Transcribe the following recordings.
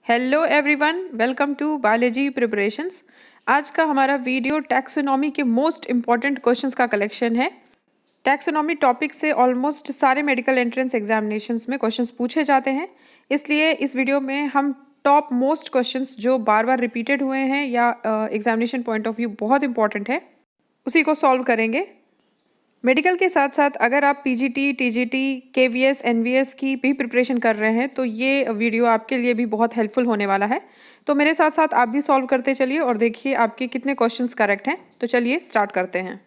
Hello everyone, welcome to biology preparations. आज का हमारा वीडियो टैक्सोनॉमी के मोस्ट इम्पॉर्टेंट क्वेश्चंस का कलेक्शन है। टैक्सोनॉमी टॉपिक से ऑलमोस्ट सारे मेडिकल एंट्रेंस एग्जामिनेशंस में क्वेश्चंस पूछे जाते हैं, इसलिए इस वीडियो में हम टॉप मोस्ट क्वेश्चंस जो बार बार रिपीटेड हुए हैं या एग्जामिनेशन पॉइंट ऑफ व्यू बहुत इंपॉर्टेंट है उसी को सॉल्व करेंगे। मेडिकल के साथ साथ अगर आप पीजीटी, टीजीटी, केवीएस, एनवीएस की भी प्रिपरेशन कर रहे हैं तो ये वीडियो आपके लिए भी बहुत हेल्पफुल होने वाला है। तो मेरे साथ साथ आप भी सॉल्व करते चलिए और देखिए आपके कितने क्वेश्चंस करेक्ट हैं। तो चलिए स्टार्ट करते हैं।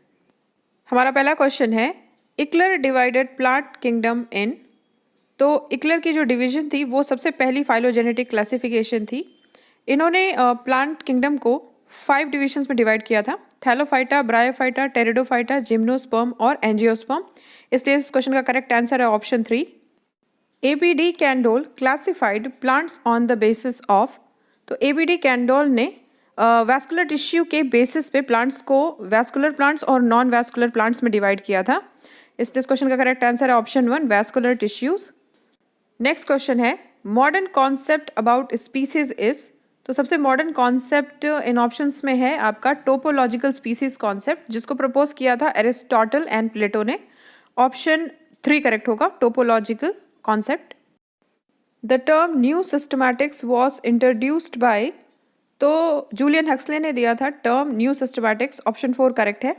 हमारा पहला क्वेश्चन है, इक्लर डिवाइडेड प्लांट किंगडम इन। तो इक्लर की जो डिवीजन थी वो सबसे पहली फाइलोजेनेटिक क्लासिफिकेशन थी। इन्होंने प्लांट किंगडम को 5 डिविजन्स में डिवाइड किया था: थैलोफाइटा, ब्रायोफाइटा, टेरिडोफाइटा, जिम्नोस्पर्म और एंजियोस्पर्म। इसलिए इस क्वेश्चन का करेक्ट आंसर है option 3। ABD Candolle classified plants on the basis of. तो एबीडी कैंडोल ने वैस्कुलर टिश्यू के बेसिस पे प्लांट्स को वैस्कुलर प्लांट्स और नॉन वैस्कुलर प्लांट्स में डिवाइड किया था। इसलिए इस क्वेश्चन का करेक्ट आंसर है option 1, vascular tissues. Next question है, modern concept about species is. तो सबसे मॉडर्न कॉन्सेप्ट इन ऑप्शंस में है आपका टोपोलॉजिकल स्पीसीज कॉन्सेप्ट, जिसको प्रपोज किया था एरिस्टोटल एंड प्लेटो ने। ऑप्शन 3 करेक्ट होगा, topological concept. The term new systematics was introduced by. तो जूलियन हक्सले ने दिया था term new systematics. Option 4 correct है।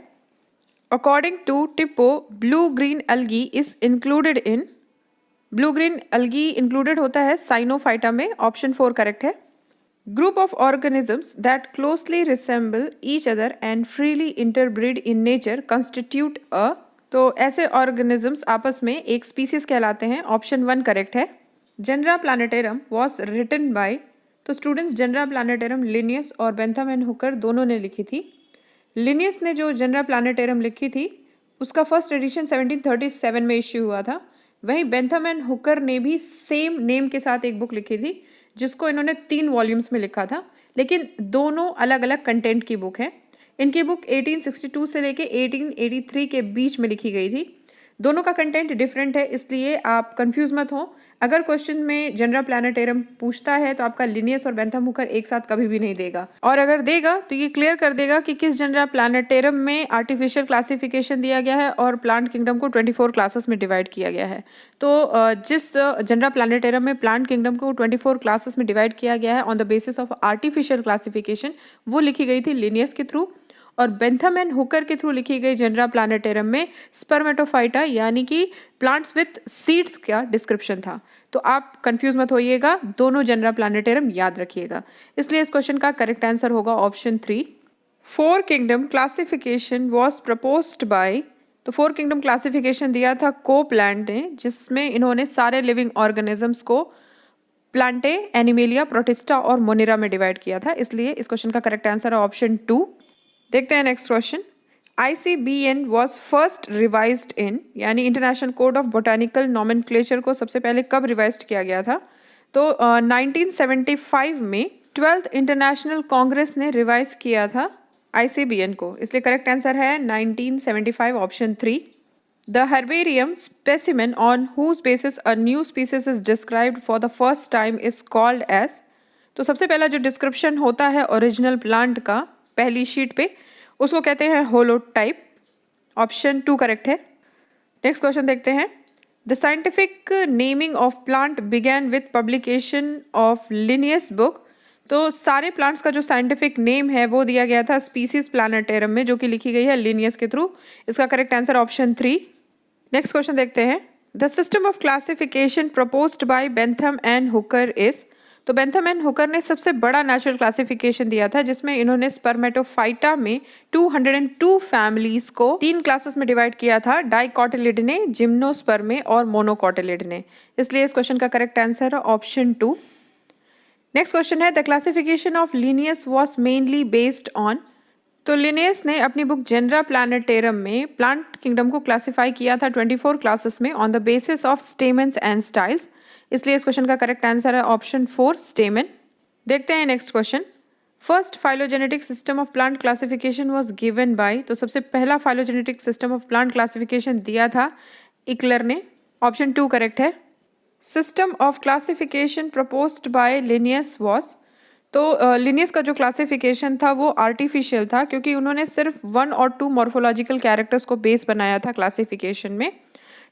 According to Tippo, blue green algae is included in. Blue green algae included होता है cyanophyta में। Option 4 correct है। Group of organisms that closely resemble each other and freely interbreed in nature constitute a। तो ऐसे organisms आपस में एक species कहलाते हैं। ऑप्शन 1 करेक्ट है। Genera Planetarum was written by। तो स्टूडेंट्स Genera Planetarum लिनियस और बेंथम एंड हुकर दोनों ने लिखी थी। लिनियस ने जो Genera Planetarum लिखी थी उसका फर्स्ट एडिशन 1737 में इश्यू हुआ था। वहीं बेंथम एंड हुकर ने भी सेम नेम के साथ एक बुक लिखी थी जिसको इन्होंने 3 वॉल्यूम्स में लिखा था, लेकिन दोनों अलग अलग कंटेंट की बुक है। इनकी बुक 1862 से लेके 1883 के बीच में लिखी गई थी। दोनों का कंटेंट डिफरेंट है, इसलिए आप कंफ्यूज मत हो। अगर क्वेश्चन में जनरा प्लानेटेरम पूछता है तो आपका लिनियस और बेंथम हुकर एक साथ कभी भी नहीं देगा, और अगर देगा तो ये क्लियर कर देगा कि किस जनरा प्लानेटेरम में आर्टिफिशियल क्लासिफिकेशन दिया गया है और प्लांट किंगडम को 24 क्लासेस में डिवाइड किया गया है। तो जिस जनरा प्लानेटेरम में प्लांट किंगडम को 24 क्लासेस में डिवाइड किया गया है on the basis of artificial classification, वो लिखी गई थी लिनियस के थ्रू। और बेंथम एंड हुकर के थ्रू लिखी गई जनरा प्लानेटेरम में स्पर्मेटोफाइटा यानी कि प्लांट्स विथ सीड्स का डिस्क्रिप्शन था। तो आप कंफ्यूज मत होइएगा, दोनों जनरा प्लानेटेरम याद रखिएगा। इसलिए इस क्वेश्चन का करेक्ट आंसर होगा option 3। 4 kingdom classification was proposed by. तो 4 किंगडम क्लासिफिकेशन दिया था कोपलैंड ने, जिसमें इन्होंने सारे लिविंग ऑर्गेनिजम्स को प्लांटे, एनिमेलिया, प्रोटिस्टा और मोनिरा में डिवाइड किया था। इसलिए इस क्वेश्चन का करेक्ट आंसर है ऑप्शन 2। देखते हैं next question. ICBN was first revised in, यानी international code of botanical nomenclature को सबसे पहले कब रिवाइज किया गया था? तो 1975 में 12th इंटरनेशनल कांग्रेस ने रिवाइज किया था ICBN को। इसलिए करेक्ट आंसर है 1975, option 3। The herbarium specimen on whose basis a new species is described for the first time is called as. तो सबसे पहला जो डिस्क्रिप्शन होता है ओरिजिनल प्लांट का पहली शीट पे, उसको कहते हैं होलोटाइप। ऑप्शन 2 करेक्ट है। नेक्स्ट क्वेश्चन देखते हैं। The scientific naming of plant began with publication of Linnaeus book. तो सारे प्लांट्स का जो साइंटिफिक नेम है वो दिया गया था स्पीसीज प्लानेटेरम में, जो कि लिखी गई है लिनियस के थ्रू। इसका correct answer option 3। Next question देखते हैं। The system of classification proposed by Bentham and Hooker is. तो बेंथम एंड हुकर ने सबसे बड़ा नेचुरल क्लासिफिकेशन दिया था, जिसमें इन्होंने स्पर्मेटोफाइटा में 202 फैमिलीज को 3 क्लासेस में डिवाइड किया था: डाइकोटिलिडने, जिम्नोस्पर्मे और मोनोकोटिलिडने। इसलिए इस क्वेश्चन का करेक्ट आंसर है ऑप्शन 2। नेक्स्ट क्वेश्चन है, the classification of Linnaeus was mainly based on. तो लिनियस ने अपनी बुक जनरा प्लानेटेरम में प्लांट किंगडम को क्लासिफाई किया था 24 क्लासेस में on the basis of stamens and styles. इसलिए इस क्वेश्चन का करेक्ट आंसर है ऑप्शन 4, स्टेमेन। देखते हैं next question. First phylogenetic system of plant classification was given by. तो सबसे पहला phylogenetic system of plant classification दिया था इक्लर ने। ऑप्शन 2 करेक्ट है। System of classification proposed by Linnaeus was, तो लिनियस का जो क्लासिफिकेशन था वो आर्टिफिशियल था, क्योंकि उन्होंने सिर्फ 1 और 2 मॉर्फोलॉजिकल कैरेक्टर्स को बेस बनाया था क्लासिफिकेशन में,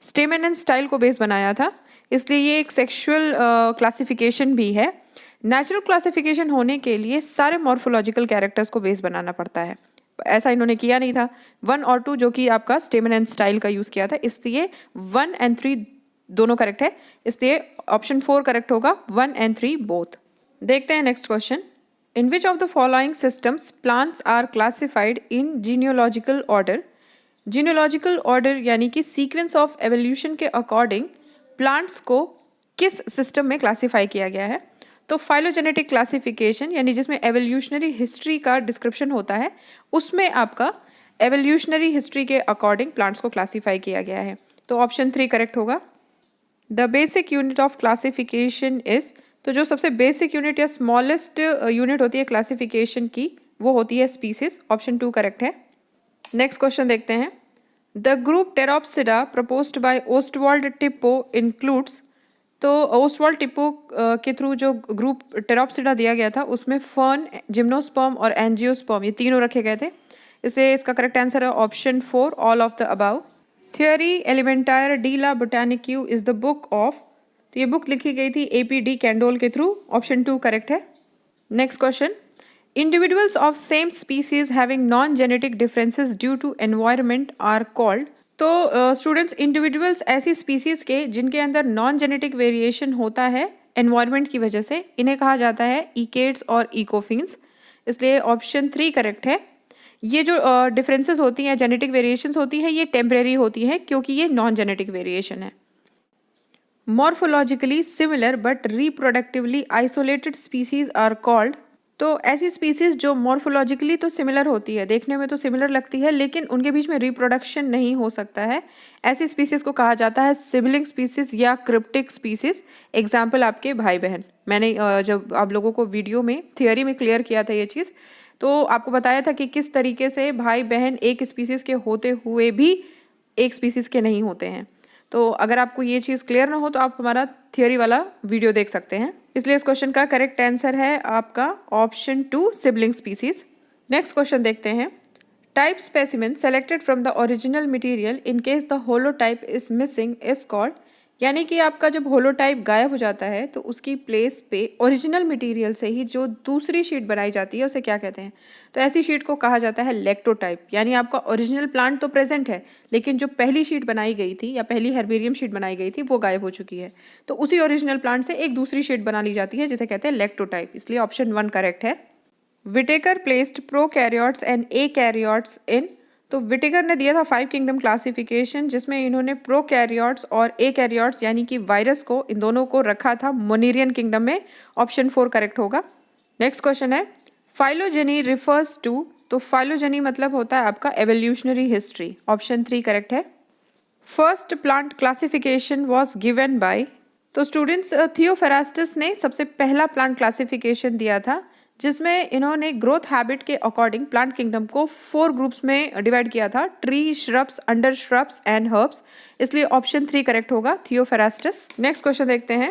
स्टेमन एंड स्टाइल को बेस बनाया था, इसलिए ये एक सेक्सुअल क्लासिफिकेशन भी है। नेचुरल क्लासिफिकेशन होने के लिए सारे मॉर्फोलॉजिकल कैरेक्टर्स को बेस बनाना पड़ता है, ऐसा इन्होंने किया नहीं था। 1 और 2 जो कि आपका स्टेमन एंड स्टाइल का यूज़ किया था, इसलिए 1 and 3 दोनों करेक्ट है, इसलिए ऑप्शन 4 करेक्ट होगा, 1 and 3 बोथ। देखते हैं next question. In which of the following systems plants are classified in genealogical order. Genealogical order यानी कि सीक्वेंस ऑफ एवोल्यूशन के अकॉर्डिंग प्लांट्स को किस सिस्टम में क्लासीफाई किया गया है। तो फाइलोजेनेटिक क्लासिफिकेशन यानी जिसमें एवोल्यूशनरी हिस्ट्री का डिस्क्रिप्शन होता है, उसमें आपका एवोल्यूशनरी हिस्ट्री के अकॉर्डिंग प्लांट्स को क्लासीफाई किया गया है, तो ऑप्शन 3 करेक्ट होगा। The basic unit of classification is, तो जो सबसे बेसिक यूनिट या स्मॉलेस्ट यूनिट होती है क्लासिफिकेशन की, वो होती है स्पीसीज, ऑप्शन 2 करेक्ट है। नेक्स्ट क्वेश्चन देखते हैं। The group Pteropsida proposed by Ostwald टिप्पो includes, तो ओस्टवाल्ड टिप्पो के थ्रू जो ग्रुप टेरोप्सिडा दिया गया था उसमें फर्न, जिम्नोस्पर्म और एंजियोस्पर्म ये तीनों रखे गए थे, इसलिए इसका करेक्ट आंसर है option 4 all of the above. Theorie elementaire de la botanique is the book of, तो ये बुक लिखी गई थी APD कैंडोल के थ्रू, ऑप्शन 2 करेक्ट है। Next question. Individuals of same species having non genetic differences due to environment are called, तो students individuals ऐसी species के जिनके अंदर नॉन जेनेटिक वेरिएशन होता है एनवायरनमेंट की वजह से, इन्हें कहा जाता है इकेड्स और इकोफिन्स, इसलिए ऑप्शन 3 करेक्ट है। ये जो डिफरेंसेस होती हैं, जेनेटिक वेरिएशंस होती हैं, ये टेम्परेरी होती हैं क्योंकि ये नॉन जेनेटिक वेरिएशन है। Morphologically similar but reproductively isolated species are called, तो ऐसी स्पीसीज जो मॉर्फोलॉजिकली तो सिमिलर होती है, देखने में तो सिमिलर लगती है, लेकिन उनके बीच में रिप्रोडक्शन नहीं हो सकता है, ऐसी स्पीसीज को कहा जाता है सिबलिंग स्पीसीज या क्रिप्टिक स्पीसीज। एग्जाम्पल आपके भाई बहन, मैंने जब आप लोगों को वीडियो में थियोरी में क्लियर किया था ये चीज़, तो आपको बताया था कि किस तरीके से भाई बहन एक स्पीसीज के होते हुए भी एक स्पीसीज के नहीं होते हैं। तो अगर आपको ये चीज़ क्लियर ना हो तो आप हमारा थियोरी वाला वीडियो देख सकते हैं, इसलिए इस क्वेश्चन का करेक्ट आंसर है आपका option 2 sibling species. Next question देखते हैं। Type specimen selected from the original material in case the holotype is missing is called, यानी कि आपका जब होलोटाइप गायब हो जाता है तो उसकी प्लेस पे ओरिजिनल मटेरियल से ही जो दूसरी शीट बनाई जाती है उसे क्या कहते हैं। तो ऐसी शीट को कहा जाता है लेक्टोटाइप, यानी आपका ओरिजिनल प्लांट तो प्रेजेंट है लेकिन जो पहली शीट बनाई गई थी या पहली हर्बेरियम शीट बनाई गई थी वो गायब हो चुकी है, तो उसी ओरिजिनल प्लांट से एक दूसरी शीट बना ली जाती है जिसे कहते हैं लेक्टोटाइप, इसलिए ऑप्शन 1 करेक्ट है। विटेकर प्लेस्ड प्रोकैरियोट्स एंड एकैरियोट्स इन, तो विटेकर ने दिया था 5 किंगडम क्लासिफिकेशन जिसमें इन्होंने प्रोकैरियोट्स और एकैरियोट्स यानी कि वायरस को, इन दोनों को रखा था मोनेरियन किंगडम में, ऑप्शन 4 करेक्ट होगा। नेक्स्ट क्वेश्चन है फाइलोजेनी रिफर्स टू, तो फाइलोजेनी मतलब होता है आपका एवोल्यूशनरी हिस्ट्री, ऑप्शन 3 करेक्ट है। First plant classification was given by, तो स्टूडेंट्स थियोफेरास्टस ने सबसे पहला प्लांट क्लासिफिकेशन दिया था जिसमें इन्होंने ग्रोथ हैबिट के अकॉर्डिंग प्लांट किंगडम को 4 ग्रुप्स में डिवाइड किया था, tree, shrubs, under shrubs and herbs, इसलिए ऑप्शन 3 करेक्ट होगा, थियोफेरास्टस। नेक्स्ट क्वेश्चन देखते हैं।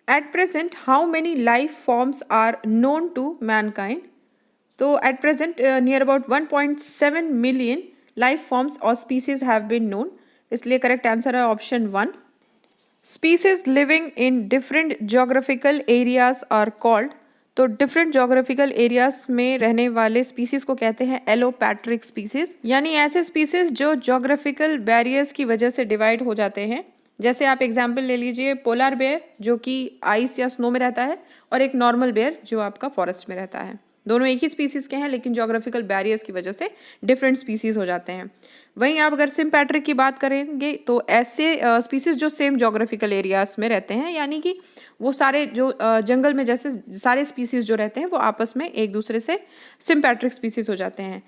At present how many life forms are known to mankind, तो at present near about 1.7 million life forms और स्पीसीज हैव बीन नोन, इसलिए correct answer है option 1। Species living in different geographical areas are called, तो different geographical areas में रहने वाले species को कहते हैं एलोपैट्रिक स्पीसीज, यानी ऐसे स्पीसीज जो जोग्राफिकल बैरियर्स की वजह से डिवाइड हो जाते हैं। जैसे आप एग्जांपल ले लीजिए पोलर बेयर जो कि आइस या स्नो में रहता है, और एक नॉर्मल बेयर जो आपका फॉरेस्ट में रहता है, दोनों एक ही स्पीसीज के हैं लेकिन जोग्राफिकल बैरियर्स की वजह से डिफरेंट स्पीसीज हो जाते हैं। वहीं आप अगर सिम्पैट्रिक की बात करेंगे तो ऐसे स्पीसीज जो सेम जोग्राफिकल एरियाज में रहते हैं, यानी कि वो सारे जो जंगल में जैसे सारे स्पीसीज जो रहते हैं वो आपस में एक दूसरे से सिम्पैट्रिक स्पीसीज हो जाते हैं।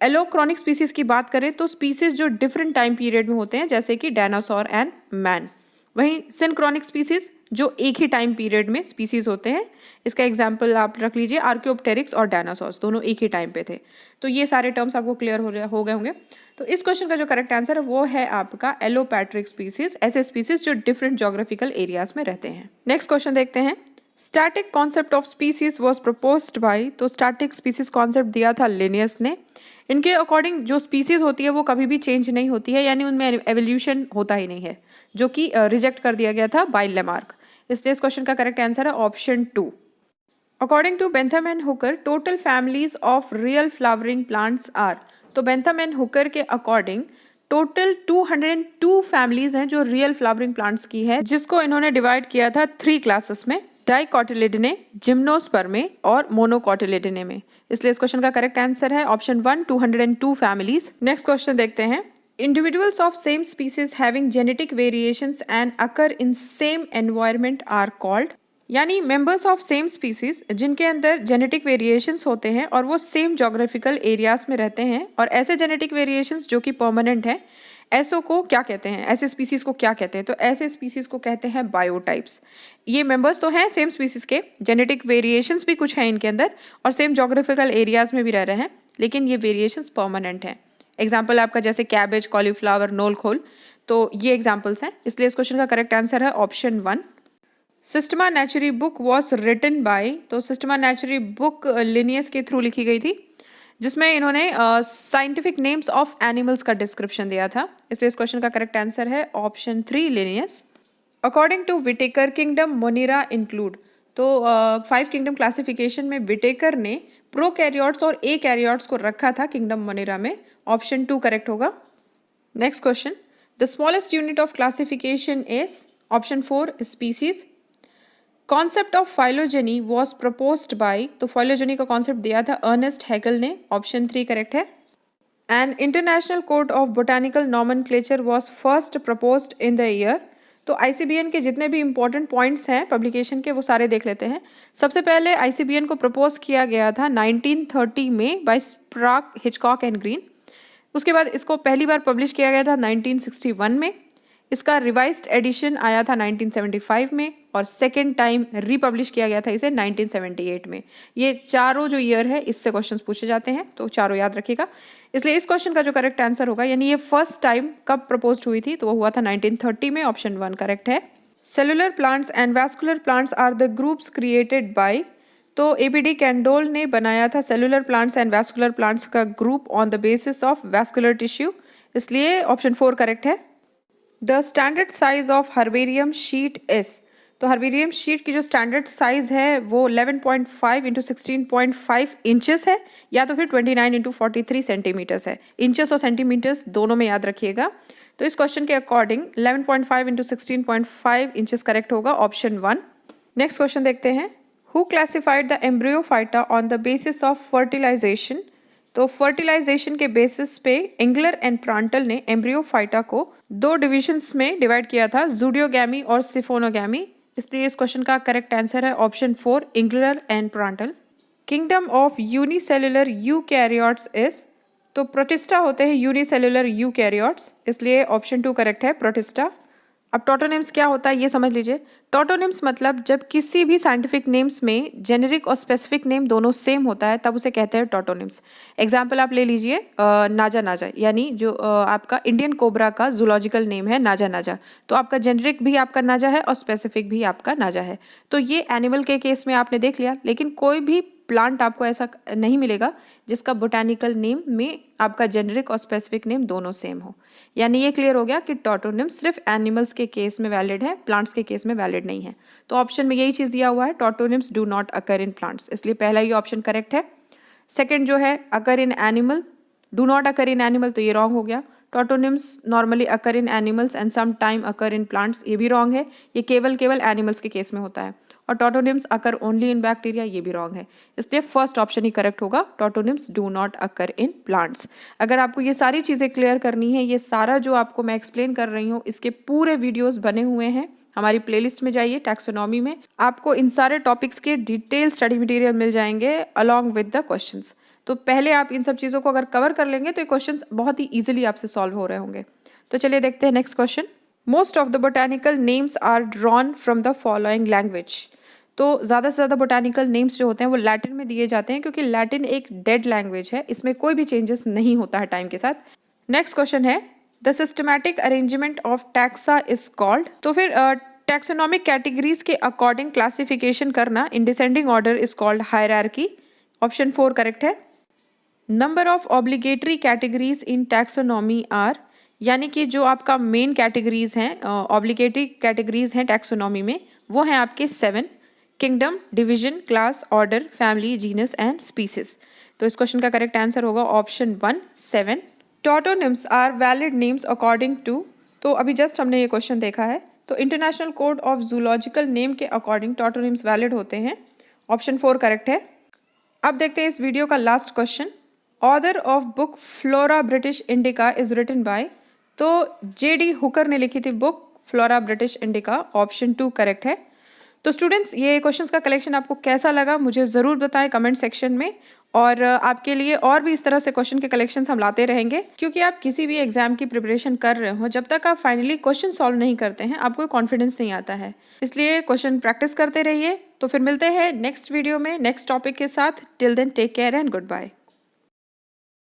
एलोक्रॉनिक स्पीसीज की बात करें तो स्पीसीज जो डिफरेंट टाइम पीरियड में होते हैं जैसे कि डायनासोर एंड मैन। वहीं सिनक्रॉनिक स्पीसीज जो एक ही टाइम पीरियड में स्पीसीज होते हैं। इसका एग्जाम्पल आप रख लीजिए, आर्कियोप्टेरिक्स और डायनासोर्स दोनों एक ही टाइम पे थे। तो ये सारे टर्म्स आपको क्लियर हो गए होंगे। तो इस क्वेश्चन का जो करेक्ट आंसर है वो है आपका एलोपैट्रिक स्पीसीज, ऐसे स्पीसीज जो डिफरेंट ज्योग्राफिकल एरियाज में रहते हैं। नेक्स्ट क्वेश्चन देखते हैं, static concept of species was proposed by, तो स्टैटिक स्पीसीज कॉन्सेप्ट दिया था लिनियस ने। इनके अकॉर्डिंग जो स्पीसीज होती है वो कभी भी चेंज नहीं होती है, यानी उनमें एवोल्यूशन होता ही नहीं है, जो कि रिजेक्ट कर दिया गया था बाय लेमार्क। इसलिए इस क्वेश्चन का करेक्ट आंसर है option 2। According to Bentham and Hooker, total families of real flowering plants are, तो बेंथम एंड हुकर के अकॉर्डिंग टोटल 202 फैमिलीज हैं जो रियल फ्लावरिंग प्लांट्स की है, जिसको इन्होंने डिवाइड किया था 3 क्लासेस में, डाइकोटिलिडने, जिम्नोस्पर्मे और मोनोकोटिलिडने में। इसलिए इस क्वेश्चन का करेक्ट आंसर है ऑप्शन 1, 202 फैमिलीज। नेक्स्ट क्वेश्चन देखते हैं, individuals of same species having genetic variations and occur in same environment are called, यानी मेंबर्स ऑफ सेम स्पीसीज जिनके अंदर जेनेटिक वेरिएशंस होते हैं और वो सेम जोग्राफिकल एरियाज में रहते हैं, और ऐसे जेनेटिक वेरिएशंस जो कि परमानेंट हैं, ऐसो को क्या कहते हैं, ऐसे स्पीसीज को क्या कहते हैं? तो ऐसे स्पीसीज को कहते हैं बायोटाइप्स। ये मेंबर्स तो हैं सेम स्पीसीज के, जेनेटिक वेरिएशंस भी कुछ हैं इनके अंदर और सेम जोग्राफिकल एरियाज में भी रह रहे हैं, लेकिन ये वेरिएशंस परमानेंट हैं। एग्जाम्पल आपका जैसे कैबेज, कॉलीफ्लावर, नोलखोल, तो ये एग्जाम्पल्स हैं। इसलिए इस क्वेश्चन का करेक्ट आंसर है option 1। Systema Naturae book was written by, तो सिस्टमा नेचुरी बुक लिनियस के थ्रू लिखी गई थी, जिसमें इन्होंने साइंटिफिक नेम्स ऑफ एनिमल्स का डिस्क्रिप्शन दिया था। इसलिए इस क्वेश्चन का करेक्ट आंसर है option 3, Linnaeus. According to Whittaker, kingdom Monera include, तो 5 किंगडम क्लासिफिकेशन में विटेकर ने प्रोकैरियोट्स और एकैरियोट्स को रखा था किंगडम मोनिरा में। ऑप्शन 2 करेक्ट होगा। Next question, the smallest unit of classification is, option 4 species. Concept of phylogeny was proposed by, तो फाइलोजेनी का कॉन्सेप्ट दिया था अर्नेस्ट हैगल ने। ऑप्शन 3 करेक्ट है। And international code of botanical nomenclature was first proposed in the year, तो ICBN के जितने भी इंपॉर्टेंट पॉइंट्स हैं पब्लिकेशन के वो सारे देख लेते हैं। सबसे पहले ICBN को प्रपोज किया गया था 1930 में बाय स्प्राक, हिचकॉक एंड ग्रीन। उसके बाद इसको पहली बार पब्लिश किया गया था 1961 में। इसका रिवाइज्ड एडिशन आया था 1975 में और सेकेंड टाइम रीपब्लिश किया गया था इसे 1978 में। ये चारों जो ईयर है इससे क्वेश्चंस पूछे जाते हैं, तो चारों याद रखिएगा। इसलिए इस क्वेश्चन का जो करेक्ट आंसर होगा, यानी ये फर्स्ट टाइम कब प्रपोज हुई थी, तो वो हुआ था 1930 में। ऑप्शन 1 करेक्ट है। Cellular plants and vascular plants are the groups created by, तो ABD कैंडोल ने बनाया था cellular plants and vascular plants का group on the basis of vascular tissue. इसलिए ऑप्शन 4 करेक्ट है। The standard size of herbarium sheet is, तो herbarium sheet की जो स्टैंडर्ड साइज है वो 11.5 इंटू 16.5 इंचेस है, या तो फिर 29 इंटू 43 सेंटीमीटर्स है। इंचेस और सेंटीमीटर्स दोनों में याद रखिएगा। तो इस क्वेश्चन के अकॉर्डिंग 11.5 इंटू 16.5 इंचेस करेक्ट होगा, ऑप्शन 1। नेक्स्ट क्वेश्चन देखते हैं, who classified the embryophyta on the basis of fertilization, तो फर्टिलाइजेशन के बेसिस पे एंगलर एंड प्रांटल ने एम्ब्रियोफाइटा को 2 डिविजन्स में डिवाइड किया था, जूडियोगैमी और सिफोनोगैमी। इसलिए इस क्वेश्चन का करेक्ट आंसर है option 4, Engler and Prantl. Kingdom of unicellular eukaryotes is, तो प्रोटिस्टा होते हैं यूनिसेलुलर यूकैरियोट्स, इसलिए ऑप्शन 2 करेक्ट है, प्रोटिस्टा। अब टोटोनिम्स क्या होता है ये समझ लीजिए। टोटोनिम्स मतलब जब किसी भी साइंटिफिक नेम्स में जेनेरिक और स्पेसिफिक नेम दोनों सेम होता है तब उसे कहते हैं टोटोनिम्स। एग्जाम्पल आप ले लीजिए नाजा नाजा, यानी जो आपका इंडियन कोबरा का जूलॉजिकल नेम है नाजा नाजा, तो आपका जेनेरिक भी आपका नाजा है और स्पेसिफिक भी आपका नाजा है। तो ये एनिमल के केस में आपने देख लिया, लेकिन कोई भी प्लांट आपको ऐसा नहीं मिलेगा जिसका बोटानिकल नेम में आपका जेनेरिक और स्पेसिफिक नेम दोनों सेम हो। यानी ये क्लियर हो गया कि टोटोनिम सिर्फ एनिमल्स के केस में वैलिड है, प्लांट्स के केस में वैलिड नहीं है। तो ऑप्शन में यही चीज़ दिया हुआ है, tautonyms do not occur in plants, इसलिए पहला ये ऑप्शन करेक्ट है। सेकेंड जो है occur in animal, do not occur in animal, तो ये रॉन्ग हो गया। Tautonyms normally occur in animals and some time occur in plants, ये भी रॉन्ग है। ये केवल एनिमल्स के केस में होता है। और टोटोनिम्स अकर ओनली इन बैक्टीरिया, ये भी रॉन्ग है। इसलिए फर्स्ट ऑप्शन ही करेक्ट होगा, tautonyms do not occur in plants. अगर आपको ये सारी चीज़ें क्लियर करनी है, ये सारा जो आपको मैं एक्सप्लेन कर रही हूँ इसके पूरे वीडियोस बने हुए हैं हमारी प्लेलिस्ट में, जाइए टैक्सोनॉमी में, आपको इन सारे टॉपिक्स के डिटेल स्टडी मटेरियल मिल जाएंगे अलॉन्ग विद द क्वेश्चंस। तो पहले आप इन सब चीज़ों को अगर कवर कर लेंगे तो ये क्वेश्चंस बहुत ही ईजिली आपसे सॉल्व हो रहे होंगे। तो चलिए देखते हैं next question. Most of the botanical names are drawn from the following language. तो ज़्यादा से ज़्यादा बोटानिकल नेम्स जो होते हैं वो लैटिन में दिए जाते हैं, क्योंकि लैटिन एक डेड लैंग्वेज है, इसमें कोई भी चेंजेस नहीं होता है टाइम के साथ। नेक्स्ट क्वेश्चन है, the systematic arrangement of taxa is called. तो फिर टैक्सोनॉमिक कैटेगरीज के अकॉर्डिंग क्लासिफिकेशन करना in descending order is called hierarchy. Option 4 correct है। Number of obligatory categories in taxonomy are, यानी कि जो आपका मेन कैटेगरीज हैं, ऑब्लिगेटरी कैटेगरीज हैं टैक्सोनॉमी में, वो हैं आपके 7: kingdom, division, class, order, family, genus and species. तो इस क्वेश्चन का करेक्ट आंसर होगा option 1, 7। Tautonyms are valid names according to. तो अभी जस्ट हमने ये क्वेश्चन देखा है, तो international code of zoological name के अकॉर्डिंग टॉटोनिम्स वैलिड होते हैं। ऑप्शन 4 करेक्ट है। अब देखते हैं इस वीडियो का last question. Author of book Flora British Indica is written by. तो J.D. हुकर ने लिखी थी book Flora British Indica. Option 2 correct है। तो स्टूडेंट्स, ये क्वेश्चंस का कलेक्शन आपको कैसा लगा मुझे ज़रूर बताएं कमेंट सेक्शन में, और आपके लिए और भी इस तरह से क्वेश्चन के कलेक्शंस हम लाते रहेंगे, क्योंकि आप किसी भी एग्जाम की प्रिपरेशन कर रहे हो, जब तक आप फाइनली क्वेश्चन सॉल्व नहीं करते हैं आपको कॉन्फिडेंस नहीं आता है। इसलिए क्वेश्चन प्रैक्टिस करते रहिए। तो फिर मिलते हैं नेक्स्ट वीडियो में नेक्स्ट टॉपिक के साथ। Till then take care and good bye.